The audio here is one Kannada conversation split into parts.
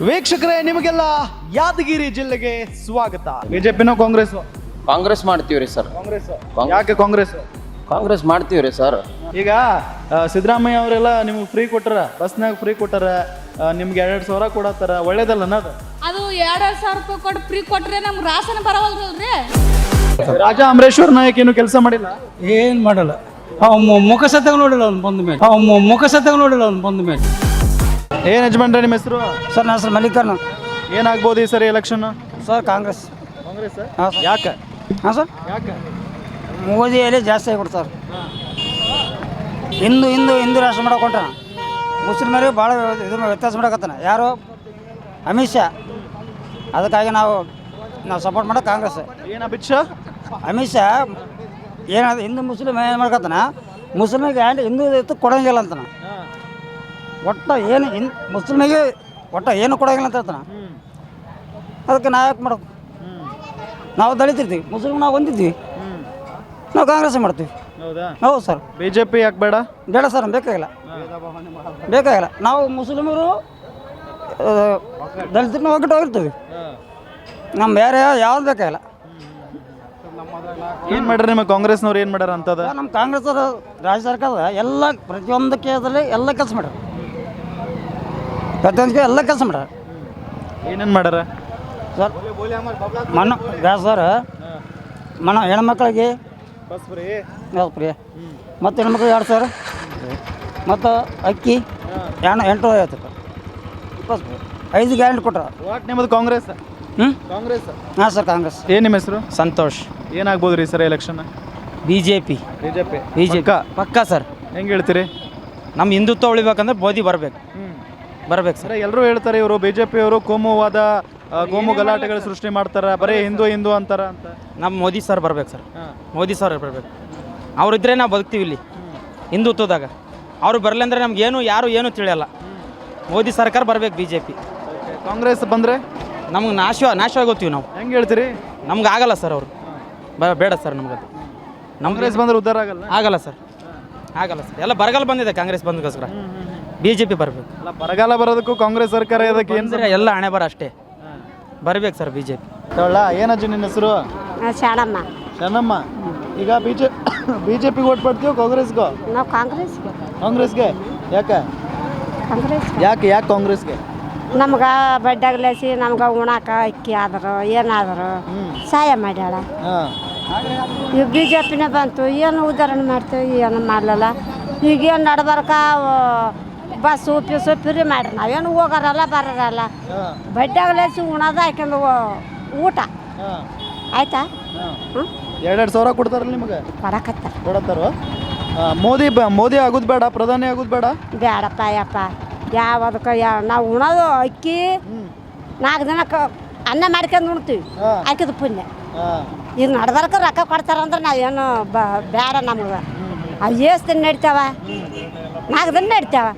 ವೀಕ್ಷಕರೇ, ನಿಮಗೆಲ್ಲ ಯಾದಗಿರಿ ಜಿಲ್ಲೆಗೆ ಸ್ವಾಗತ. ಬಿಜೆಪಿನೋ ಕಾಂಗ್ರೆಸ್? ಕಾಂಗ್ರೆಸ್ ಮಾಡ್ತೀವ್ರಿ ಸರ್. ಕಾಂಗ್ರೆಸ್. ಯಾಕೆ ಕಾಂಗ್ರೆಸ್? ಕಾಂಗ್ರೆಸ್ ಮಾಡ್ತೀವ್ರಿ ಸರ್. ಈಗ ಸಿದ್ದರಾಮಯ್ಯ ಅವರೆಲ್ಲ ನಿಮ್ಗೆ ಫ್ರೀ ಕೊಟ್ಟಾರ, ಬಸ್ನಾಗ ಫ್ರೀ ಕೊಟ್ಟಾರ, ನಿಮ್ಗೆ 2,000 ಕೊಡತ್ತಾರ, ಒಳ್ಳೇದಲ್ಲ ಅನ್ನೋದು. ಅದು 2,000 ರೂಪಾಯಿ ಕೊಟ್ಟು ಫ್ರೀ ಕೊಟ್ರೆ ನಮ್ಗೆ ರಾಸನ ಬರವಲ್ರಿ. ರಾಜಾ ಅಮರೇಶ್ವರ್ ನಾಯಕ್ ಏನು ಕೆಲಸ ಮಾಡಿಲ್ಲ? ಏನು ಮಾಡಲ್ಲ. ಮುಖ ಸತ್ತಾಗ ನೋಡಿಲ್ಲ ಅವ್ನು ಬಂದ ಮೇಲೆ. ಮುಖ ಸತ್ತಾಗ ನೋಡಿಲ್ಲ ಅವ್ನು ಬಂದ ಮೇಲೆ. ಏನು ಯಜಮಾನ್ರೆ ನಿಮ್ಮ ಹೆಸರು? ಸರ್ ನನ್ನ ಹೆಸರು ಮಲ್ಲಿಕಾರ್ಜುನ್. ಏನಾಗ್ಬೋದು ಈ ಸರಿ ಎಲೆಕ್ಷನ್? ಸರ್ ಕಾಂಗ್ರೆಸ್. ಕಾಂಗ್ರೆಸ್? ಹಾಂ ಸರ್. ಯಾಕೆ? ಹಾಂ ಸರ್, ಯಾಕೆ? ಮೋದಿಯಲ್ಲಿ ಜಾಸ್ತಿ ಆಗಿಬಿಡ್ತಾರೆ. ಹಿಂದೂ ರಾಷ್ಟ್ರ ಮಾಡಕೊಂಡ ಮುಸ್ಲಿಮರಿಗೆ ಭಾಳ ಇದು ವ್ಯತ್ಯಾಸ ಮಾಡಕತ್ತಾನ. ಯಾರು? ಅಮಿತ್ ಶಾ. ಅದಕ್ಕಾಗಿ ನಾವು ಸಪೋರ್ಟ್ ಮಾಡೋದು ಕಾಂಗ್ರೆಸ್. ಏನು ಅಮಿತ್ ಶಾ? ಅಮಿತ್ ಶಾ ಏನಾದ ಹಿಂದೂ ಮುಸ್ಲಿಮ್ ಏನು ಮಾಡ್ಕತ್ತಾನ, ಮುಸ್ಲಿಮಿಗೆ ಹಿಂದೂ ಎತ್ತು ಕೊಡೋಂಗಿಲ್ಲ ಅಂತಾನ. ಒಟ್ಟು ಏನು ಮುಸ್ಲಿಮಿಗೆ ಒಟ್ಟು ಏನು ಕೊಡೋಂಗಿಲ್ಲ ಅಂತ ಹೇಳ್ತಾನ. ಅದಕ್ಕೆ ನಾವು ಯಾಕೆ ಮಾಡೋದು? ನಾವು ದಲಿತಿರ್ತೀವಿ, ಮುಸ್ಲಿಮ್ ನಾವು ಹೊಂದಿದ್ವಿ, ನಾವು ಕಾಂಗ್ರೆಸ್ ಮಾಡ್ತೀವಿ. ಹೌದಾ? ಹೌದು ಸರ್. ಬಿಜೆಪಿ ಯಾಕೆ ಬೇಡ? ಬೇಡ ಸರ್, ಬೇಕಾಗಿಲ್ಲ. ನಾವು ಮುಸ್ಲಿಮರು ದಲಿತರನ್ನ ಒಗ್ಗಟ್ಟು ಹೋಗಿರ್ತೀವಿ. ನಮ್ಮ ಬೇರೆ ಯಾವ್ದು ಬೇಕಾಗಿಲ್ಲ. ಏನು ಮಾಡ್ಯಾರ ನಿಮ್ಮ ಕಾಂಗ್ರೆಸ್ನವ್ರು? ಏನು ಮಾಡ್ಯಾರ ಅಂತದ? ನಮ್ಮ ಕಾಂಗ್ರೆಸ್ ರಾಜ್ಯ ಸರ್ಕಾರದ ಎಲ್ಲ ಪ್ರತಿಯೊಂದು ಕೇಸಲ್ಲಿ ಎಲ್ಲ ಕೆಲಸ ಮಾಡ್ಯಾರ. ಪ್ರತಿಯೊಂದು ಎಲ್ಲ ಕೆಲಸ ಮಾಡ್ಯಾರ. ಏನೇನು ಮಾಡ್ಯಾರ ಸರ್? ಮಣ್ಣು ಗ್ಯಾಸ್ ಸರ್, ಹೆಣ್ಮಕ್ಳಿಗೆ ಬಸ್ ಫ್ರೀ, ಫ್ರೀ, ಮತ್ತು ಹೆಣ್ಮಕ್ಳಿಗೆ 2,000, ಮತ್ತು ಅಕ್ಕಿ 850 ಬಸ್ ಫ್ರೀ, 5 ಗ್ಯಾರಂಟಿ ಕೊಟ್ಟರು. ವಾಟ್ ನಿಮ್ಮದು ಕಾಂಗ್ರೆಸ್? ಕಾಂಗ್ರೆಸ್? ಹಾಂ ಸರ್ ಕಾಂಗ್ರೆಸ್. ಏನು ನಿಮ್ಮ ಹೆಸರು? ಸಂತೋಷ್. ಏನಾಗ್ಬೋದು ರೀ ಸರ್ ಎಲೆಕ್ಷನ್? ಬಿಜೆಪಿ. ಪಕ್ಕ ಸರ್. ಹೆಂಗೆ ಹೇಳ್ತೀರಿ? ನಮ್ಮ ಹಿಂದುತ್ವ ಉಳಿಬೇಕಂದ್ರೆ ಮೋದಿ ಬರ್ಬೇಕು ಸರ್. ಎಲ್ಲರೂ ಹೇಳ್ತಾರೆ ಇವರು ಬಿಜೆಪಿಯವರು ಕೋಮುವಾದ ಕೋಮು ಗಲಾಟೆಗಳು ಸೃಷ್ಟಿ ಮಾಡ್ತಾರ, ಬರೀ ಹಿಂದೂ ಅಂತಾರ ಅಂತ. ನಮ್ಮ ಮೋದಿ ಸರ್ ಬರ್ಬೇಕು ಸರ್. ಮೋದಿ ಸರ್ ಬರ್ಬೇಕು. ಅವ್ರಿದ್ರೆ ನಾವು ಬದುಕ್ತೀವಿ ಇಲ್ಲಿ ಹಿಂದುತ್ವದಾಗ. ಅವ್ರು ಬರಲಿ ಅಂದರೆ ನಮ್ಗೆ ಯಾರು ಏನು ತಿಳಿಯಲ್ಲ. ಮೋದಿ ಸರ್ಕಾರ ಬರ್ಬೇಕು. ಬಿಜೆಪಿ. ಕಾಂಗ್ರೆಸ್ ಬಂದರೆ ನಮ್ಗೆ ನಾಶವಾಗೋಗ್ತೀವಿ ನಾವು. ಹೆಂಗೆ ಹೇಳ್ತೀರಿ? ನಮ್ಗೆ ಆಗಲ್ಲ ಸರ್. ಅವರು ಬೇಡ ಸರ್. ನಮ್ಗದು ಕಾಂಗ್ರೆಸ್ ಬಂದ್ರೆ ಉದ್ಧಾರ ಆಗಲ್ಲ ಸರ್. ಎಲ್ಲ ಬರಗಾಲ ಬಂದಿದೆ ಕಾಂಗ್ರೆಸ್ ಬಂದಗೋಸ್ಕರ. ಬಿಜೆಪಿ ಬರಬೇಕು. ಅಲ್ಲ, ಬರಗಾಲ ಬರೋದಕ್ಕೂ ಕಾಂಗ್ರೆಸ್ ಸರ್ಕಾರ ಇದಕ್ಕೆ ಏನು ಸರ್? ಎಲ್ಲ ಹಣೆ ಬರ ಅಷ್ಟೇ. ಬರ್ಬೇಕು ಸರ್ ಬಿಜೆಪಿ. ಏನಜ್ಜಿ ನಿನ್ನ ಹೆಸರು? ಶಾಣಮ್ಮ. ಶನಮ್ಮ. ಈಗ ಬಿಜೆಪಿಗೆ ಓಟ್ ಮಾಡ್ತೀವಿ ಕಾಂಗ್ರೆಸ್ಗೋ? ನಾವು ಕಾಂಗ್ರೆಸ್ಗೆ. ಯಾಕೆ ಕಾಂಗ್ರೆಸ್ಗೆ? ನಮ್ಗೆ ಬಡ್ಡಾಗ್ಲೇಸಿ ನಮ್ಗೆ ಉಣಾಕ ಅಕ್ಕಿ ಆದರು ಏನಾದರು ಸಹಾಯ ಮಾಡ್ಯಾಳ. ಈಗ ಬಿ ಜೆ ಪಿನೇ ಬಂತು, ಏನು ಉದಾಹರಣೆ ಮಾಡ್ತೀವಿ, ಏನು ಮಾಡಲಿಲ್ಲ. ಈಗೇನು ನಡ್ಬರ್ಕ ಬಸ್ಸು ಪಿಸು ಫ್ರೀ ಮಾಡ್ರಿ, ನಾವೇನು ಹೋಗಾರಲ್ಲ ಬರೋರಲ್ಲ. ಬಡ್ಡಾಗ್ಲೇಸಿ ಉಣೋದು ಹಾಕೊಂಡು ಊಟ ಆಯ್ತಾ? 2,000 ಕೊಡ್ತಾರಲ್ಲ ನಿಮಗೆ? ಕೊಡತ್ತಾರ. ಮೋದಿ ಆಗೋದು ಬೇಡ, ಪ್ರಧಾನಿ ಆಗೋದು ಬೇಡ? ಬೇಡಪ್ಪ ಯಪ್ಪ. ಯಾವದಕ್ಕೆ ನಾವು ಉಣೋದು ಅಕ್ಕಿ 4 ದಿನಕ್ಕೆ ಅನ್ನ ಮಾಡ್ಕೊಂಡು ಉಣ್ತೀವಿ, ಹಾಕಿದ ಪುಣ್ಯ. ಈಗ ನಡ್ಬರ್ಕ ರೊಕ್ಕ ಕೊಡ್ತಾರಂದ್ರೆ ನಾವೇನು ಬೇಡ. ನಮ್ಗೆ ಅವು ಎಷ್ಟು ದಿನ ನಡಿತಾವ? 4 ದಿನ ನಡಿತಾವ.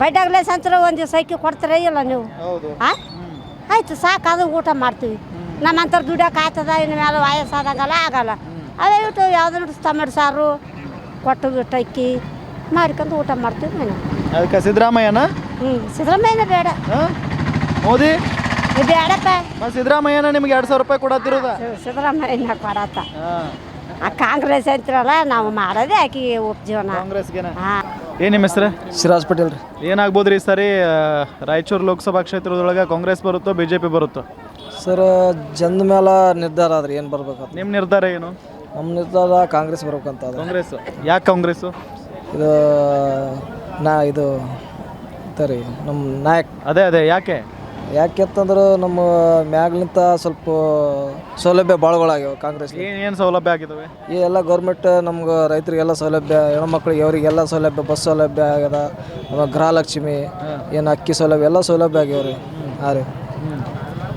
ಬಡ್ಡಾಗ್ಲೇ ಸಂತರ ಒಂದು ದಿವಸ ಅಕ್ಕಿ ಕೊಡ್ತಾರೆ ಇಲ್ಲ ನೀವು? ಆಯ್ತು ಸಾಕು, ಅದು ಊಟ ಮಾಡ್ತೀವಿ. ನಮ್ಮಂಥರ ದುಡಿಯೋಕೆ ಆಗ್ತದ? ಇನ್ನು ಮೇಲೆ ವಯಸ್ಸಾದಂಗಲ್ಲ ಆಗಲ್ಲ. ಅದೇ ಇಟ್ಟು ಯಾವ್ದು ಟೊಮೆಟೊ ಸಾರು ಕೊಟ್ಟು ಬಿಟ್ಟು ಅಕ್ಕಿ ಮಾಡ್ಕೊಂಡು ಊಟ ಮಾಡ್ತೀವಿ ನಾನು. ಅದಕ್ಕೆ ಸಿದ್ದರಾಮಯ್ಯನ? ಸಿದ್ದರಾಮಯ್ಯನ ಬೇಡ. ಮೋದಿ ಬೇಡಪ್ಪ. ಸಿದ್ದರಾಮಯ್ಯನ ನಿಮ್ಗೆ 2,000 ರೂಪಾಯಿ ಕೊಡತ್ತಿರೋದ? ಸಿದ್ದರಾಮಯ್ಯನ ಕೊಡತ್ತ. ಆ ಕಾಂಗ್ರೆಸ್ ಅಂತಿರಲ್ಲ, ನಾವು ಮಾಡೋದೇ ಆಕಿ ಉಪಜೀವನ ಕಾಂಗ್ರೆಸ್ಗೆನ. ಏನು ನಿಮ್ಮ ಹೆಸರು? ಸಿರಾಜ್ ಪಟೇಲ್ ರೀ. ಏನಾಗ್ಬೋದು ರೀ ಸರಿ ರಾಯಚೂರು ಲೋಕಸಭಾ ಕ್ಷೇತ್ರದೊಳಗೆ ಕಾಂಗ್ರೆಸ್ ಬರುತ್ತೋ ಬಿಜೆಪಿ ಬರುತ್ತೋ? ಸರ್ ಜನದ ಮೇಲೆ ನಿರ್ಧಾರ ಆದ್ರಿ ಏನು ಬರ್ಬೇಕು. ನಿಮ್ಮ ನಿರ್ಧಾರ ಏನು? ನಮ್ಮ ನಿರ್ಧಾರ ಕಾಂಗ್ರೆಸ್ ಬರ್ಬೇಕಂತ. ಕಾಂಗ್ರೆಸ್. ಯಾಕೆ ಕಾಂಗ್ರೆಸ್ಸು? ಇದು ರೀ ನಮ್ಮ ನಾಯಕ್. ಅದೇ ಯಾಕೆ ಯಾಕೆಂತಂದ್ರೆ ನಮ್ಮ ಮ್ಯಾಗ್ಲಿಂತ ಸ್ವಲ್ಪ ಸೌಲಭ್ಯ ಭಾಳಗಳಾಗ್ಯಾವ ಕಾಂಗ್ರೆಸ್. ಏನು ಸೌಲಭ್ಯ ಆಗಿದ್ದಾವೆ? ಈ ಎಲ್ಲ ಗೌರ್ಮೆಂಟ್ ನಮ್ಗೆ ರೈತರಿಗೆಲ್ಲ ಸೌಲಭ್ಯ, ಹೆಣ್ಮಕ್ಳಿಗೆ ಅವರಿಗೆಲ್ಲ ಸೌಲಭ್ಯ, ಬಸ್ ಸೌಲಭ್ಯ ಆಗ್ಯದ, ಆಮೇಲೆ ಗೃಹಲಕ್ಷ್ಮಿ, ಏನು ಅಕ್ಕಿ ಸೌಲಭ್ಯ ಎಲ್ಲ ಸೌಲಭ್ಯ ಆಗ್ಯಾವ ರೀ. ಹಾಂ ರೀ.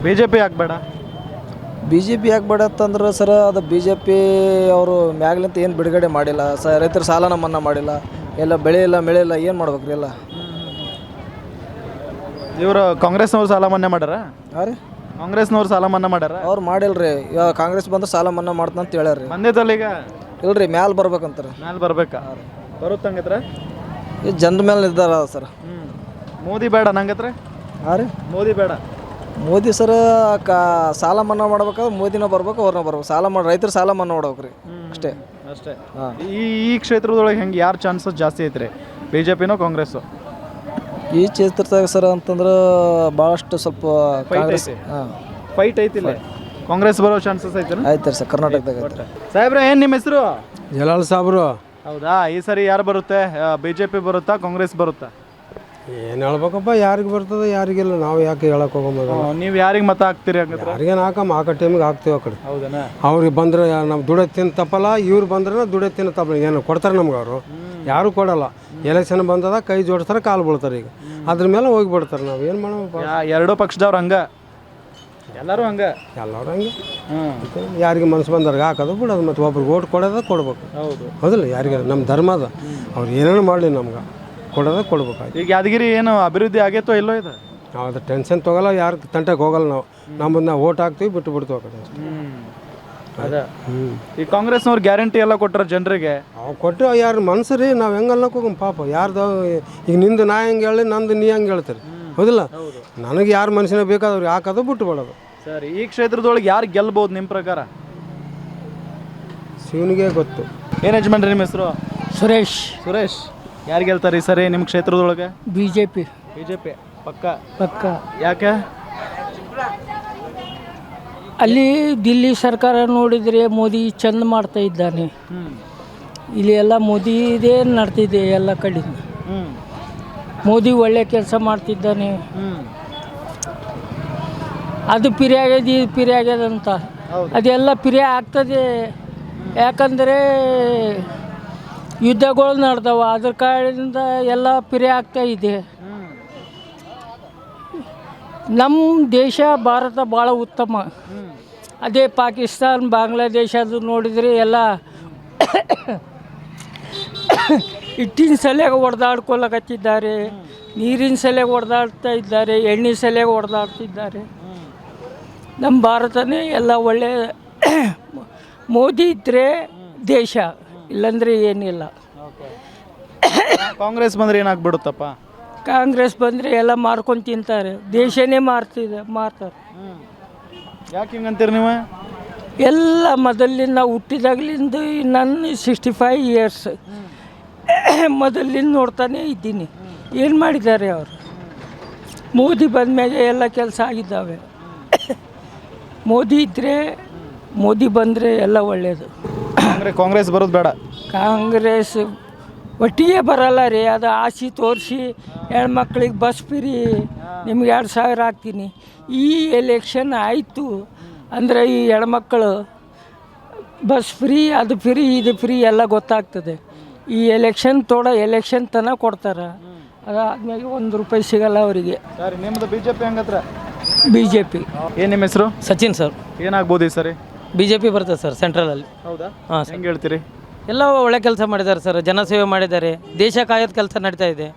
ಬಿಜೆಪಿ ಯಾಕೆ ಬೇಡ? ಬಿಜೆಪಿ ಯಾಕೆ ಬೇಡ ಅಂತಂದ್ರೆ ಸರ್, ಅದು ಬಿಜೆಪಿ ಅವರು ಮ್ಯಾಗ್ಲಿಂತ ಏನು ಬಿಡುಗಡೆ ಮಾಡಿಲ್ಲ. ರೈತರ ಸಾಲನ ಮನ್ನಾ ಮಾಡಿಲ್ಲ, ಎಲ್ಲ ಬೆಳೆ ಇಲ್ಲ ಮಳೆ ಇಲ್ಲ, ಏನು ಮಾಡ್ಬೇಕ್ರಿ ಎಲ್ಲ. ಇವರು ಕಾಂಗ್ರೆಸ್ನವ್ರು ಸಾಲ ಮನ್ನಾ ಮಾಡ್ಯಾರ? ಹಾಂ ರೀ, ಕಾಂಗ್ರೆಸ್ನವ್ರು ಸಾಲ ಮನ್ನಾ ಮಾಡ್ಯಾರ? ಅವ್ರು ಮಾಡಿಲ್ರಿ. ಇವಾಗ ಕಾಂಗ್ರೆಸ್ ಬಂದ್ರೆ ಸಾಲ ಮನ್ನಾ ಮಾಡ್ತಂತ ಹೇಳ್ಯಾರ ರೀ. ಬಂದೈತಲ್ಲ ಈಗ? ಇಲ್ರಿ, ಮ್ಯಾಲೆ ಬರ್ಬೇಕಂತಾರೆ. ಮ್ಯಾಲೆ ಬರ್ಬೇಕಾ? ಬರುತ್ತಂಗತ್ರ ಈ ಜನರ ಮೇಲೆ ನಿರ್ಧಾರ ಅದ ಸರ್. ಮೋದಿ ಬೇಡ ನಂಗತ್ರ? ಹಾಂ ರೀ ಮೋದಿ ಬೇಡ. ಮೋದಿ ಸರ್ ಸಾಲ ಮನ್ನಾ ಮಾಡ್ಬೇಕಾದ್ರೆ ಮೋದಿನ ಬರ್ಬೇಕು, ಅವ್ರನ್ನ ಬರ್ಬೇಕು. ರೈತರು ಸಾಲ ಮನ್ನಾ ಮಾಡ್ಬೇಕು ರೀ, ಅಷ್ಟೇ. ಅಷ್ಟೇ. ಈ ಕ್ಷೇತ್ರದೊಳಗೆ ಹೆಂಗೆ ಯಾರು ಚಾನ್ಸಸ್ ಜಾಸ್ತಿ ಐತ್ರಿ, ಬಿ ಜೆ ಪಿನೋ ಕಾಂಗ್ರೆಸ್ಸು? ಈ ಕ್ಷೇತ್ರದಾಗ ಸರ್ ಅಂತಂದ್ರೆ ಭಾಳಷ್ಟು ಸ್ವಲ್ಪ ಕಾಂಗ್ರೆಸ್ ಫೈಟ್ ಐತಿಲ್ಲ, ಕಾಂಗ್ರೆಸ್ ಬರೋ ಚಾನ್ಸಸ್ ಐತೆ. ಆಯ್ತು ಸರ್, ಕರ್ನಾಟಕದಾಗ. ಸಾಹೇಬ್ರೆ, ಏನು ನಿಮ್ಮ ಹೆಸರು? ಜಲಾಲ್ ಸಾಬ್ರು. ಹೌದಾ, ಈ ಸರಿ ಯಾರು ಬರುತ್ತೆ? ಬಿ ಜೆ ಪಿ ಬರುತ್ತಾ, ಕಾಂಗ್ರೆಸ್ ಬರುತ್ತಾ? ಏನು ಹೇಳ್ಬೇಕಪ್ಪ, ಯಾರಿಗೆ ಬರ್ತದೆ ಯಾರಿಗಿಲ್ಲ, ನಾವು ಯಾಕೆ ಹೇಳಕ್ ಹೋಗೋದು? ನೀವು ಯಾರಿಗೆ ಮತ ಹಾಕ್ತೀರಿ ಹಂಗಂದ್ರೆ? ಯಾರಿಗೇನು ಹಾಕೋ ಟೈಮಿಗೆ ಹಾಕ್ತೀವಿ ಆ ಕಡೆ. ಹೌದಾ? ಅವ್ರಿಗೆ ಬಂದ್ರೆ ನಾವು ದುಡ್ಡು ತಿನ್ನ ತಪ್ಪಲ್ಲ, ಇವ್ರು ಬಂದ್ರೆ ದುಡ್ಡು ತಿನ್ನ ತಪ್ಪಲ್ಲ. ಏನು ಕೊಡ್ತಾರೆ ನಮ್ಗೆ ಅವರು? ಯಾರು ಕೊಡಲ್ಲ. ಎಲೆಕ್ಷನ್ ಬಂದದ ಕೈ ಜೋಡಿಸ್ತಾರೆ, ಕಾಲು ಬೀಳ್ತಾರೆ. ಈಗ ಅದ್ರ ಮೇಲೆ ಹೋಗಿಬಿಡ್ತಾರೆ. ನಾವು ಏನು ಮಾಡೋಣ? ಎರಡೂ ಪಕ್ಷದವ್ರು ಹಂಗ, ಎಲ್ಲರೂ ಹಂಗ, ಎಲ್ಲರೂ ಹಂಗೆ. ಯಾರಿಗೆ ಮನಸ್ಸು ಬಂದವ್ರಿಗೆ ಹಾಕೋದು ಬಿಡೋದು, ಮತ್ತು ಒಬ್ರಿಗೆ ಓಟ್ ಕೊಡ್ಬೇಕು. ಹೌದಿಲ್ಲ? ಯಾರಿಗೆ ನಮ್ಮ ಧರ್ಮ ಅದ, ಅವ್ರು ಏನೇನು ಮಾಡಲಿ ನಮ್ಗೆ ಕೊಡ್ಬೇಕಾಯ್ತು. ಈಗ ಯಾದಗಿರಿ ಏನು ಅಭಿವೃದ್ಧಿ ಆಗೈತೋ ಇಲ್ಲೋ ಇದೆ? ನಾವು ಅದು ಟೆನ್ಷನ್ ತೊಗೊಲ್ಲ, ಯಾರು ತಂಟೆಗೆ ಹೋಗಲ್ಲ. ನಾವು ಓಟ್ ಹಾಕ್ತೀವಿ, ಬಿಟ್ಟು ಬಿಡ್ತೀವಿ ಆ ಕಡೆ. ಅದ ಈ ಕಾಂಗ್ರೆಸ್ನವ್ರು ಗ್ಯಾರಂಟಿ ಎಲ್ಲ ಕೊಟ್ಟರೆ ಜನರಿಗೆ, ಅವು ಕೊಟ್ಟು ಯಾರು ಮನ್ಸು ರೀ, ನಾವು ಹೆಂಗೆ ಅಲ್ಲಕ್ಕೆ ಹೋಗಮ್ ಪಾಪ. ಯಾರ್ದು ಈಗ ನಿಂದು ನಾ ಹೆಂಗೆ ಹೇಳಿ, ನಂದು ನೀ ಹೆಂಗೆ ಹೇಳ್ತೀರಿ? ಹೌದಿಲ್ಲ? ನನಗೆ ಯಾರು ಮನುಷ್ಯನ ಬೇಕಾದವ್ರಿಗೆ ಹಾಕೋದು, ಬಿಟ್ಟು ಬಿಡೋದು. ಸರಿ, ಈ ಕ್ಷೇತ್ರದೊಳಗೆ ಯಾರು ಗೆಲ್ಬೋದು ನಿಮ್ಮ ಪ್ರಕಾರ? ಶಿವನಿಗೆ ಗೊತ್ತು. ಏನು ಯಜಮಾನ್ರಿ ನಿಮ್ಮ ಹೆಸರು? ಸುರೇಶ್. ಸುರೇಶ್, ಯಾರು ಗೆಲ್ತಾರೆ ಈ ಸರಿ ನಿಮ್ಮ ಕ್ಷೇತ್ರದೊಳಗೆ? B J P. B J P ಪಕ್ಕ. ಯಾಕೆ? ಅಲ್ಲಿ ದಿಲ್ಲಿ ಸರ್ಕಾರ ನೋಡಿದರೆ ಮೋದಿ ಚಂದ ಮಾಡ್ತಾ ಇದ್ದಾನೆ. ಇಲ್ಲಿ ಎಲ್ಲ ಮೋದಿದೇ ನಡ್ತಿದೆ ಎಲ್ಲ ಕಡೆ. ಮೋದಿ ಒಳ್ಳೆ ಕೆಲಸ ಮಾಡ್ತಿದ್ದಾನೆ. ಅದು ಪಿರಿ ಆಗ್ಯದಂತ ಅದೆಲ್ಲ ಪಿರಿ ಆಗ್ತದೆ. ಯಾಕಂದರೆ ಯುದ್ಧಗಳು ನಡೆದವ, ಅದ್ರ ಕಾರಣದಿಂದ ಎಲ್ಲ ಪಿರಿ ಆಗ್ತಾ ಇದೆ. ನಮ್ಮ ದೇಶ ಭಾರತ ಭಾಳ ಉತ್ತಮ. ಅದೇ ಪಾಕಿಸ್ತಾನ ಬಾಂಗ್ಲಾದೇಶ ಅದು ನೋಡಿದರೆ ಎಲ್ಲ ಹಿಟ್ಟಿನ ಸಲುವಾಗಿ ಹೊಡೆದಾಡ್ಕೊಳಕತ್ತಿದ್ದಾರೆ, ನೀರಿನ ಸಲುವಾಗಿ ಹೊಡೆದಾಡ್ತಾ ಇದ್ದಾರೆ, ಎಣ್ಣೆ ಸಲುವಾಗಿ ಹೊಡೆದಾಡ್ತಿದ್ದಾರೆ. ನಮ್ಮ ಭಾರತನೇ ಎಲ್ಲ ಒಳ್ಳೆ. ಮೋದಿ ಇದ್ದರೆ ದೇಶ, ಇಲ್ಲಾಂದರೆ ಏನಿಲ್ಲ. ಕಾಂಗ್ರೆಸ್ ಬಂದರೆ ಏನಾಗ್ಬಿಡುತ್ತಪ್ಪ? ಕಾಂಗ್ರೆಸ್ ಬಂದರೆ ಎಲ್ಲ ಮಾರ್ಕೊಂಡು ತಿಂತಾರೆ, ದೇಶನೇ ಮಾರ್ತಾರೆ. ಯಾಕೆ ಹಿಂಗಂತೀರಿ ನೀವು? ಎಲ್ಲ ಮೊದಲಿಂದ ಹುಟ್ಟಿದಾಗಲಿಂದ ನಾನು 65 ಇಯರ್ಸ್ ಮೊದಲಿಂದ ನೋಡ್ತಾನೆ ಇದ್ದೀನಿ. ಏನು ಮಾಡಿದ್ದಾರೆ ಅವರು? ಮೋದಿ ಬಂದಮೇಲೆ ಎಲ್ಲ ಕೆಲಸ ಆಗಿದ್ದಾವೆ. ಮೋದಿ ಇದ್ದರೆ, ಮೋದಿ ಬಂದರೆ ಎಲ್ಲ ಒಳ್ಳೆಯದು. ಕಾಂಗ್ರೆಸ್ ಬರೋದು ಬೇಡ? ಕಾಂಗ್ರೆಸ್ ಒಟ್ಟಿಗೆ ಬರಲ್ಲ ರೀ. ಅದು ಆಸೆ ತೋರಿಸಿ ಹೆಣ್ಮಕ್ಳಿಗೆ ಬಸ್ ಫ್ರೀ, ನಿಮ್ಗೆ 2000 ಹಾಕ್ತೀನಿ. ಈ ಎಲೆಕ್ಷನ್ ಆಯಿತು ಅಂದರೆ ಈ ಹೆಣ್ಮಕ್ಳು ಬಸ್ ಫ್ರೀ, ಅದು ಫ್ರೀ, ಇದು ಫ್ರೀ ಎಲ್ಲ ಗೊತ್ತಾಗ್ತದೆ. ಈ ಎಲೆಕ್ಷನ್ ಎಲೆಕ್ಷನ್ ತನಕ ಕೊಡ್ತಾರೆ. ಅದಾದ್ಮೇಲೆ ₹1 ಸಿಗಲ್ಲ ಅವರಿಗೆ. ಸರಿ, ನಿಮ್ಮದು ಬಿ ಜೆ ಪಿ ಹಂಗತ್ರ? B J P. ಏನು ನಿಮ್ಮ ಹೆಸರು? ಸಚಿನ್ ಸರ್. ಏನಾಗ್ಬೋದು ಈ ಸರಿ? ಬಿ ಜೆ ಪಿ ಬರ್ತದೆ ಸರ್ ಸೆಂಟ್ರಲಲ್ಲಿ. ಹೌದಾ? ಹಾಂ, ಹೆಂಗೆ ಹೇಳ್ತೀರಿ? ಎಲ್ಲ ಒಳ್ಳೆ ಕೆಲಸ ಮಾಡಿದ್ದಾರೆ ಸರ್, ಜನಸೇವೆ ಮಾಡಿದ್ದಾರೆ, ದೇಶ ಕಾಯೋದು ಕೆಲಸ ನಡೀತಾ ಇದೆ.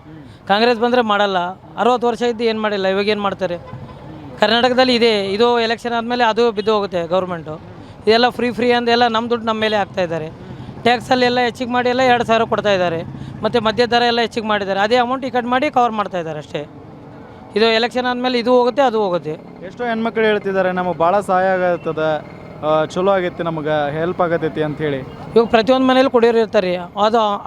ಕಾಂಗ್ರೆಸ್ ಬಂದರೆ ಮಾಡಲ್ಲ. 60 ವರ್ಷ ಇದ್ದು ಏನು ಮಾಡಿಲ್ಲ, ಇವಾಗ ಏನು ಮಾಡ್ತಾರೆ? ಕರ್ನಾಟಕದಲ್ಲಿ ಇದು ಎಲೆಕ್ಷನ್ ಆದಮೇಲೆ ಅದು ಬಿದ್ದು ಹೋಗುತ್ತೆ ಗೌರ್ಮೆಂಟು. ಇದೆಲ್ಲ ಫ್ರೀ ಅಂದೆಲ್ಲ ನಮ್ಮ ದುಡ್ಡು ನಮ್ಮ ಮೇಲೆ ಹಾಕ್ತಾ ಇದ್ದಾರೆ. ಟ್ಯಾಕ್ಸಲ್ಲಿ ಎಲ್ಲ ಹೆಚ್ಚಿಗೆ ಮಾಡಿ ಎಲ್ಲ 2000 ಕೊಡ್ತಾ ಇದ್ದಾರೆ. ಮತ್ತು ಮಧ್ಯ ದರ ಎಲ್ಲ ಹೆಚ್ಚಿಗೆ ಮಾಡಿದ್ದಾರೆ. ಅದೇ ಅಮೌಂಟ್ ಈ ಕಟ್ ಮಾಡಿ ಕವರ್ ಮಾಡ್ತಾ ಇದ್ದಾರೆ ಅಷ್ಟೇ. ಇದು ಎಲೆಕ್ಷನ್ ಆದಮೇಲೆ ಇದು ಹೋಗುತ್ತೆ, ಅದು ಹೋಗುತ್ತೆ. ಎಷ್ಟೋ ಹೆಣ್ಮಕ್ಳು ಹೇಳ್ತಿದ್ದಾರೆ ನಮಗೆ ಭಾಳ ಸಹಾಯ ಆಗತ್ತದ, ಚಲೋ ಆಗೈತಿ, ನಮಗೆ ಹೆಲ್ಪ್ ಆಗತೈತಿ ಅಂಥೇಳಿ. ಇವಾಗ ಪ್ರತಿಯೊಂದು ಮನೇಲಿ ಕುಡಿಯೋರು ಇರ್ತಾರೆ.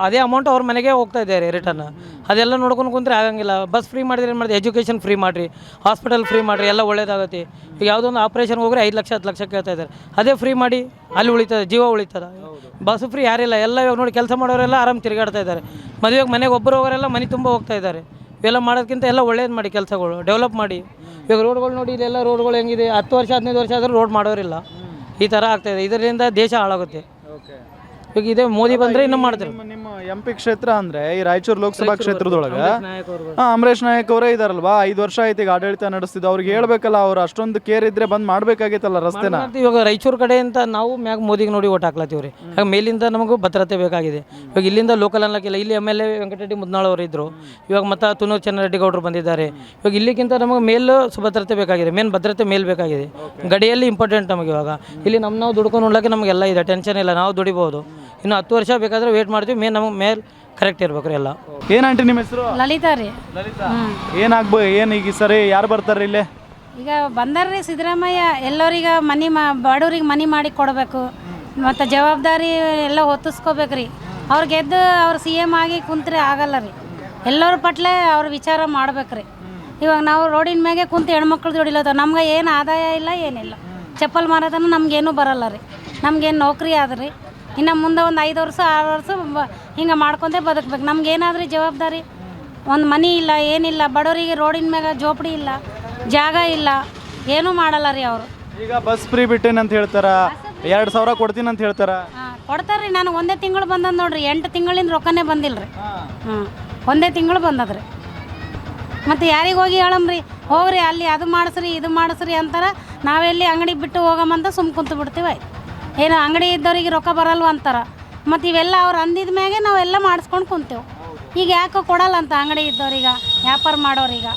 ಅದೇ ಅಮೌಂಟ್ ಅವ್ರ ಮನೆಗೆ ಹೋಗ್ತಾ ಇದ್ದಾರೆ ರಿಟರ್ನ್. ಅದೆಲ್ಲ ನೋಡ್ಕೊಂಡು ಕುಂತ್ರೆ ಆಗಂಗಿಲ್ಲ. ಬಸ್ ಫ್ರೀ ಮಾಡಿದ್ರೆ ಏನು ಮಾಡಿದೆ? ಎಜುಕೇಷನ್ ಫ್ರೀ ಮಾಡಿರಿ, ಹಾಸ್ಪಿಟಲ್ ಫ್ರೀ ಮಾಡಿರಿ, ಎಲ್ಲ ಒಳ್ಳೇದಾಗುತ್ತೆ. ಈಗ ಯಾವುದೋ ಒಂದು ಆಪ್ರೇಷನ್ಗೆ ಹೋಗ್ರೆ 5 ಲಕ್ಷ 10 ಲಕ್ಷ ಕೇಳ್ತಾ ಇದ್ದಾರೆ. ಅದೇ ಫ್ರೀ ಮಾಡಿ, ಅಲ್ಲಿ ಉಳಿತದೆ, ಜೀವ ಉಳಿತದ. ಬಸ್ ಫ್ರೀ ಯಾರಿಲ್ಲ, ಎಲ್ಲ ಇವಾಗ ನೋಡಿ ಕೆಲಸ ಮಾಡೋರೆಲ್ಲ ಆರಾಮ್ ತಿರುಗಾಡ್ತಾ ಇದ್ದಾರೆ. ಮದುವೆಗೆ ಮನೆಗೆ ಒಬ್ಬರು ಹೋಗೋರೆಲ್ಲ ಮನೆ ತುಂಬ ಹೋಗ್ತಾ ಇದ್ದಾರೆ. ಇವೆಲ್ಲ ಮಾಡೋದಕ್ಕಿಂತ ಎಲ್ಲ ಒಳ್ಳೇದು ಮಾಡಿ, ಕೆಲಸಗಳು ಡೆವಲಪ್ ಮಾಡಿ. ಇವಾಗ ರೋಡ್ಗಳು ನೋಡಿ, ಇಲ್ಲೆಲ್ಲ ರೋಡ್ಗಳು ಹೆಂಗಿದೆ, 10 ವರ್ಷ 15 ವರ್ಷ ಆದರೂ ರೋಡ್ ಮಾಡೋರಿಲ್ಲ. ಈ ಥರ ಆಗ್ತಾಯಿದೆ. ಇದರಿಂದ ದೇಶ ಹಾಳಾಗುತ್ತೆ. ಈಗ ಇದೇ ಮೋದಿ ಬಂದರೆ ಇನ್ನೂ ಮಾಡ್ತಾರೆ. ನಿಮ್ಮ MP ಕ್ಷೇತ್ರ ಅಂದರೆ ಈ ರಾಯಚೂರು ಲೋಕಸಭಾ ಕ್ಷೇತ್ರದೊಳಗೆ ಅಮರೇಶ್ ನಾಯಕ್ ಅವರೇ ಇದಾರಲ್ವಾ? 5 ವರ್ಷ ಆಯ್ತು ಈಗ ಆಡಳಿತ ನಡೆಸ್ತಿದ್ದು. ಅವ್ರಿಗೆ ಹೇಳ್ಬೇಕಲ್ಲ, ಅವ್ರು ಅಷ್ಟೊಂದು ಕೇರ್ ಇದ್ರೆ ಬಂದು ಮಾಡಬೇಕಾಗಿತ್ತಲ್ಲ ರಸ್ತೆನ. ಇವಾಗ ರಾಯಚೂರು ಕಡೆ ಅಂತ ನಾವು ಮ್ಯಾಗ ಮೋದಿಗೆ ನೋಡಿ ಓಟ್ ಹಾಕ್ಲತ್ತೀವಿ ರೀ. ಆಗ ಮೇಲಿಂದ ನಮಗೂ ಭದ್ರತೆ ಬೇಕಾಗಿದೆ. ಇವಾಗ ಇಲ್ಲಿಂದ ಲೋಕಲ್ ಅನ್ನೋಕ್ಕಿಲ್ಲ. ಇಲ್ಲಿ MLA ವೆಂಕಟರೆಡ್ಡಿ ಮುದ್ನಾಳ್ ಅವರು ಇದ್ದರು. ಇವಾಗ ಮತ್ತು ತುನೂರು ಚೆನ್ನರೆಡ್ಡಿ ಗೌಡರು ಬಂದಿದ್ದಾರೆ. ಇವಾಗ ಇಲ್ಲಿಗಿಂತ ನಮಗೆ ಮೇಲು ಸುಭದ್ರತೆ ಬೇಕಾಗಿದೆ. ಮೇನ್ ಭದ್ರತೆ ಮೇಲ್ ಬೇಕಾಗಿದೆ. ಗಡಿಯಲ್ಲಿ ಇಂಪಾರ್ಟೆಂಟ್ ನಮಗೆ. ಇವಾಗ ಇಲ್ಲಿ ನಾವು ದುಡ್ಕೊಂಡು ಉಣ್ಲಕ್ಕೆ ನಮಗೆಲ್ಲ ಇದೆ, ಟೆನ್ಷನ್ ಇಲ್ಲ, ನಾವು ದುಡಿಬೋದು. ಇನ್ನು 10 ವರ್ಷ ಬೇಕಾದರೆ ವೇಟ್ ಮಾಡ್ತೀವಿ. ನಮಗೆ ಕರೆಕ್ಟ್ ಇರ್ಬೇಕು ರೀ ಎಲ್ಲ. ಏನಂಟಿ ನಿಮ್ಮ ಹೆಸರು? ಲಲಿತಾ ರೀ. ಲಲಿತಾ. ಏನು ಈಗ ಈ ಸರಿ ಯಾರು ಬರ್ತಾರೆ ಇಲ್ಲೇ? ಈಗ ಬಂದಾರ್ರಿ ಸಿದ್ದರಾಮಯ್ಯ. ಎಲ್ಲರಿಗೆ ಬಡವ್ರಿಗೆ ಮನೆ ಮಾಡಿ ಕೊಡಬೇಕು ಮತ್ತು ಜವಾಬ್ದಾರಿ ಎಲ್ಲ ಹೊತ್ತಿಸ್ಕೋಬೇಕ್ರಿ. ಅವ್ರು ಗೆದ್ದು ಅವ್ರು CM ಆಗಿ ಕುಂತ್ರೆ ಆಗಲ್ಲ ರೀ. ಎಲ್ಲರ ಪಟ್ಲೆ ಅವ್ರ ವಿಚಾರ ಮಾಡ್ಬೇಕ್ರಿ. ಇವಾಗ ನಾವು ರೋಡಿನ ಮ್ಯಾಗೆ ಕುಂತು ಹೆಣ್ಮಕ್ಳು ದುಡಿಲತ್ತವ, ನಮ್ಗೆ ಏನು ಆದಾಯ ಇಲ್ಲ ಏನಿಲ್ಲ. ಚಪ್ಪಲ್ ಮಾರೋದನ್ನು ನಮಗೇನು ಬರಲ್ಲ ರೀ. ನಮಗೇನು ನೌಕರಿ ಆದ್ರಿ. ಇನ್ನು ಮುಂದೆ ಒಂದು 5 ವರ್ಷ 6 ವರ್ಷ ಹಿಂಗೆ ಮಾಡ್ಕೊಂಡೇ ಬದುಕ್ಬೇಕು. ನಮ್ಗೇನಾದ್ರೂ ಜವಾಬ್ದಾರಿ, ಒಂದು ಮನೆ ಇಲ್ಲ ಏನಿಲ್ಲ. ಬಡವರಿಗೆ ರೋಡಿನ ಮ್ಯಾಗ ಜೋಪಡಿ ಇಲ್ಲ, ಜಾಗ ಇಲ್ಲ, ಏನೂ ಮಾಡಲ್ಲ ರೀ ಅವರು. ಈಗ ಬಸ್ ಫ್ರೀ ಬಿಟ್ಟೇನಂತ ಹೇಳ್ತಾರ, 2,000 ಕೊಡ್ತೀನಿ ಅಂತ ಹೇಳ್ತಾರ. ಕೊಡ್ತಾರೆ ರೀ. ನಾನು ಒಂದೇ ತಿಂಗಳು ಬಂದದ್ದು ನೋಡ್ರಿ, 8 ತಿಂಗಳಿಂದ ರೊಕ್ಕನೇ ಬಂದಿಲ್ಲ ರೀ. ಒಂದೇ ತಿಂಗಳು ಬಂದದ್ರಿ. ಮತ್ತು ಯಾರಿಗೆ ಹೋಗಿ ಹೇಳಮ್ರಿ, ಹೋಗ್ರಿ ಅಲ್ಲಿ ಅದು ಮಾಡಿಸ್ರಿ ಇದು ಮಾಡಿಸ್ರಿ ಅಂತಾರೆ. ನಾವೆಲ್ಲಿ ಅಂಗಡಿ ಬಿಟ್ಟು ಹೋಗಮ್ಮಂತ ಸುಮ್ಮ ಕುಂತು ಬಿಡ್ತೀವಿ. ಆಯ್ತು, ಏನು ಅಂಗಡಿ ಇದ್ದವ್ರಿಗೆ ರೊಕ್ಕ ಬರಲ್ವ ಅಂತಾರೆ. ಮತ್ತು ಇವೆಲ್ಲ ಅವ್ರು ಅಂದಿದ ಮ್ಯಾಗೆ ನಾವೆಲ್ಲ ಮಾಡಿಸ್ಕೊಂಡು ಕುಂತೇವೆ. ಈಗ ಯಾಕೆ ಕೊಡಲ್ಲ ಅಂತ ಅಂಗಡಿ ಇದ್ದವ್ರಿಗೆ, ವ್ಯಾಪಾರ ಮಾಡೋರಿಗೆ.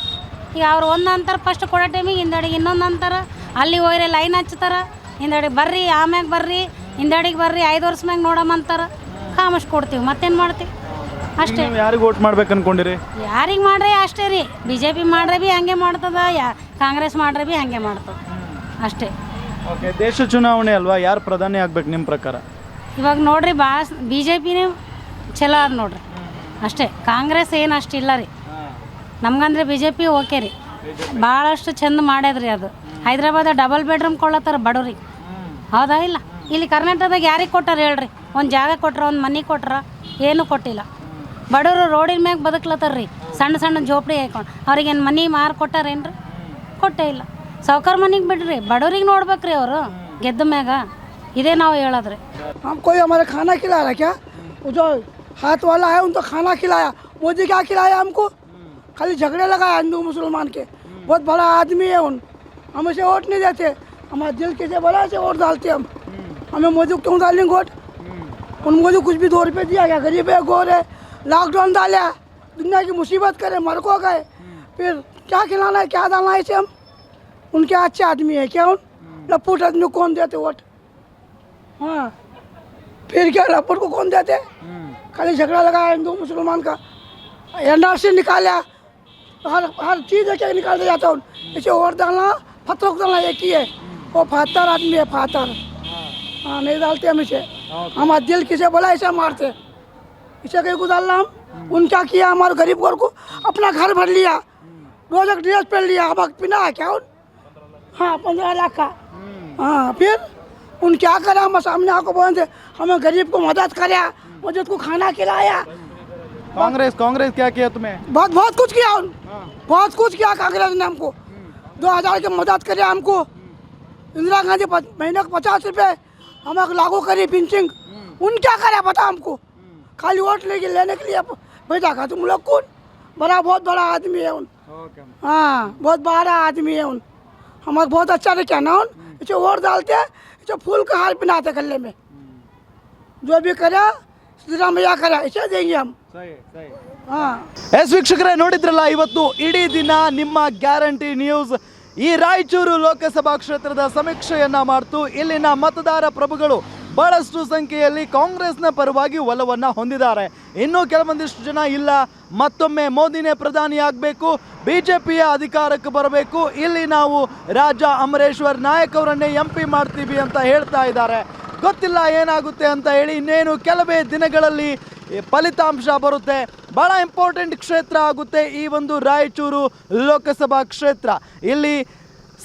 ಈಗ ಅವ್ರು ಒಂದು ಅಂತಾರೆ ಫಸ್ಟ್ ಕೊಡೋ ಟೈಮಿಗೆ, ಹಿಂದಡಿಗೆ ಇನ್ನೊಂದು ಅಂತಾರೆ. ಅಲ್ಲಿ ಹೋಗ್ರಿ ಲೈನ್ ಹಚ್ತಾರೆ, ಹಿಂದಡಿಗೆ ಬರ್ರಿ, ಆಮ್ಯಾಗ ಬರ್ರಿ, ಹಿಂದಡಿಗೆ ಬರ್ರಿ, 5 ವರ್ಷ ಮ್ಯಾಗ ನೋಡಮ್ಮಂತಾರೆ. ಕಾಮಷ್ಟು ಕೊಡ್ತೀವಿ, ಮತ್ತೇನು ಮಾಡ್ತೀವಿ ಅಷ್ಟೇ. ಯಾರಿಗೆ ವೋಟ್ ಮಾಡ್ಬೇಕು ಅನ್ಕೊಂಡಿರಿ? ಯಾರಿಗೆ ಮಾಡ್ರೆ ಅಷ್ಟೇ ರೀ. BJP ಮಾಡ್ರೆ ಭೀ ಹಂಗೆ ಮಾಡ್ತದ, ಕಾಂಗ್ರೆಸ್ ಮಾಡ್ರೆ ಭೀ ಹಂಗೆ ಮಾಡ್ತದೆ ಅಷ್ಟೇ. ಓಕೆ, ದೇಶ ಚುನಾವಣೆ ಅಲ್ವಾ, ಯಾರು ಪ್ರಧಾನಿ ಆಗ್ಬೇಕು ನಿಮ್ಮ ಪ್ರಕಾರ? ಇವಾಗ ನೋಡ್ರಿ BJPನೇ ಚಲೋ ಅದು ನೋಡ್ರಿ ಅಷ್ಟೇ. ಕಾಂಗ್ರೆಸ್ ಏನು ಅಷ್ಟಿಲ್ಲ ರೀ ನಮ್ಗಂದ್ರೆ. BJP ಓಕೆ ರೀ, ಭಾಳಷ್ಟು ಚಂದ ಮಾಡ್ಯದ್ರಿ. ಅದು ಹೈದ್ರಾಬಾದ ಡಬಲ್ ಬೆಡ್ರೂಮ್ ಕೊಳ್ಳತ್ತಾರ ಬಡವ್ರಿಗೆ, ಹೌದಾ ಇಲ್ಲ? ಇಲ್ಲಿ ಕರ್ನಾಟಕದಾಗ ಯಾರಿಗೆ ಕೊಟ್ಟಾರ ಹೇಳ್ರಿ? ಒಂದು ಜಾಗ ಕೊಟ್ರ, ಒಂದು ಮನೆ ಕೊಟ್ರ? ಏನೂ ಕೊಟ್ಟಿಲ್ಲ. ಬಡವರು ರೋಡಿನ ಮ್ಯಾಗ ಬದುಕ್ಲತ್ತಾರ ರೀ, ಸಣ್ಣ ಸಣ್ಣ ಜೋಪಡಿ ಹಾಕೊಂಡು. ಅವ್ರಿಗೇನು ಮನೆ ಮಾರು ಕೊಟ್ಟಾರೇನ್ರಿ? ಕೊಟ್ಟೇ ಇಲ್ಲ. ಸಾವ್ಕಾರ ಮನೆಗೆ ಬಿಡ್ರಿ, ಬಡವ್ರಿಗೆ ನೋಡ್ಬೇಕ್ರಿ ಅವರು ಗೆದ್ದ ಮ್ಯಾಗ. ಇದೇ ನಾವು ಹೇಳೋದ್ರಿ. हमको हमारे खाना खिला रहा क्या? वो जो हाथ वाला है उनको खाना खिलाया। मोदी क्या खिलाया हमको? खाली झगड़े लगाया हिंदू मुसलमान के। बहुत बड़ा आदमी है हम इसे वोट नहीं देते। हमारा दिल किसे बड़ा से वोट डालते हम। हमें मोदी को क्यों डालेंगे वोट? उन मोदी कुछ भी 2 रुपये दिया क्या? गरीब है, गोर है, लॉकडाउन डाला, दुनिया की मुसीबत करे, मर को गए, फिर क्या खिलाना है, क्या डालना है इसे हम? उनके अच्छे आदमी है क्या? उन लपूट आदमी कौन देते वोट? हाँ, फिर क्या लपूट को कौन देते? खाली झगड़ा लगाया हिंदू मुसलमान का। NRC निकाला, हर चीज़ एक निकालते जाता हूँ। इसे वोट डालना, फतरों को डालना एक ही है। वो फातर आदमी है, फातर। हाँ, नहीं डालते हम इसे। हमारा दिल किसे बोला इसे मारते, इसे कहीं को डालना हम। उनका किया हमारे गरीब वर्ग को, अपना घर भर लिया, रोज एक ड्रेस पहन लिया, हम पिना है क्या उन? हाँ, 15 लाख का। हाँ, फिर उन क्या करा? हम सामने आको बोलते हमें गरीब को मदद कराया, मस्जिद को खाना खिलाया। कांग्रेस क्या किया तुम्हें? बहुत कुछ किया उन, बहुत कुछ किया कांग्रेस ने हमको। 2000 की मदद करे हमको। इंदिरा गांधी महीने को 50 रुपये हमें लागू करी पिंचिंग। उन क्या करा बता हमको? खाली वोट लेने के लिए भेजा का तुम लोग कौन? बहुत बड़ा आदमी है उन। हाँ, बहुत बड़ा आदमी है उन। हमारे बहुत अच्छा रखा ना उन। इसे वोट डालते, इसे फूल का हार पहनाते गले में। जो भी करा ಸಿದ್ದರಾಮಯ್ಯ ಕರ ಇಷ್ಟೇ ದೇಂಗೆ ಹಮ್. ಎಸ್ ವೀಕ್ಷಕರೇ, ನೋಡಿದ್ರಲ್ಲ, ಇವತ್ತು ಇಡೀ ದಿನ ನಿಮ್ಮ ಗ್ಯಾರಂಟಿ ನ್ಯೂಸ್ ಈ ರಾಯಚೂರು ಲೋಕಸಭಾ ಕ್ಷೇತ್ರದ ಸಮೀಕ್ಷೆಯನ್ನ ಮಾಡ್ತು. ಇಲ್ಲಿನ ಮತದಾರ ಪ್ರಭುಗಳು ಬಹಳಷ್ಟು ಸಂಖ್ಯೆಯಲ್ಲಿ ಕಾಂಗ್ರೆಸ್ನ ಪರವಾಗಿ ಒಲವನ್ನು ಹೊಂದಿದ್ದಾರೆ. ಇನ್ನೂ ಕೆಲವೊಂದಿಷ್ಟು ಜನ ಇಲ್ಲ, ಮತ್ತೊಮ್ಮೆ ಮೋದಿನೇ ಪ್ರಧಾನಿ ಆಗಬೇಕು, BJPಯ ಅಧಿಕಾರಕ್ಕೆ ಬರಬೇಕು, ಇಲ್ಲಿ ನಾವು ರಾಜಾ ಅಮರೇಶ್ವರ್ ನಾಯಕ್ ಅವರನ್ನೇ MP ಮಾಡ್ತೀವಿ ಅಂತ ಹೇಳ್ತಾ ಇದ್ದಾರೆ. ಗೊತ್ತಿಲ್ಲ ಏನಾಗುತ್ತೆ ಅಂತ ಹೇಳಿ. ಇನ್ನೇನು ಕೆಲವೇ ದಿನಗಳಲ್ಲಿ ಫಲಿತಾಂಶ ಬರುತ್ತೆ. ಭಾಳ ಇಂಪಾರ್ಟೆಂಟ್ ಕ್ಷೇತ್ರ ಆಗುತ್ತೆ ಈ ಒಂದು ರಾಯಚೂರು ಲೋಕಸಭಾ ಕ್ಷೇತ್ರ. ಇಲ್ಲಿ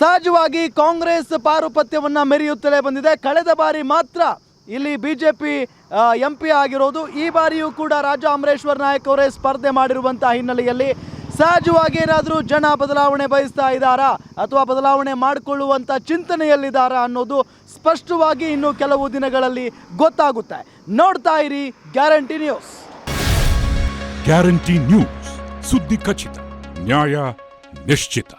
ಸಹಜವಾಗಿ ಕಾಂಗ್ರೆಸ್ ಪಾರುಪತ್ಯವನ್ನು ಮೆರೆಯುತ್ತಲೇ ಬಂದಿದೆ. ಕಳೆದ ಬಾರಿ ಮಾತ್ರ ಇಲ್ಲಿ BJP MP ಆಗಿರೋದು. ಈ ಬಾರಿಯೂ ಕೂಡ ರಾಜಾ ಅಮರೇಶ್ವರ್ ನಾಯಕ್ ಅವರೇ ಸ್ಪರ್ಧೆ ಮಾಡಿರುವಂಥ ಹಿನ್ನೆಲೆಯಲ್ಲಿ ಸಹಜವಾಗಿ ಏನಾದರೂ ಜನ ಬದಲಾವಣೆ ಬಯಸ್ತಾ ಇದ್ದಾರಾ ಅಥವಾ ಬದಲಾವಣೆ ಮಾಡಿಕೊಳ್ಳುವಂಥ ಚಿಂತನೆಯಲ್ಲಿದ್ದಾರಾ ಅನ್ನೋದು ಸ್ಪಷ್ಟವಾಗಿ ಇನ್ನು ಕೆಲವು ದಿನಗಳಲ್ಲಿ ಗೊತ್ತಾಗುತ್ತೆ. ನೋಡ್ತಾ ಇರಿ ಗ್ಯಾರಂಟಿ ನ್ಯೂಸ್. ಗ್ಯಾರಂಟಿ ನ್ಯೂಸ್, ಸುದ್ದಿ ಖಚಿತ, ನ್ಯಾಯ ನಿಶ್ಚಿತ.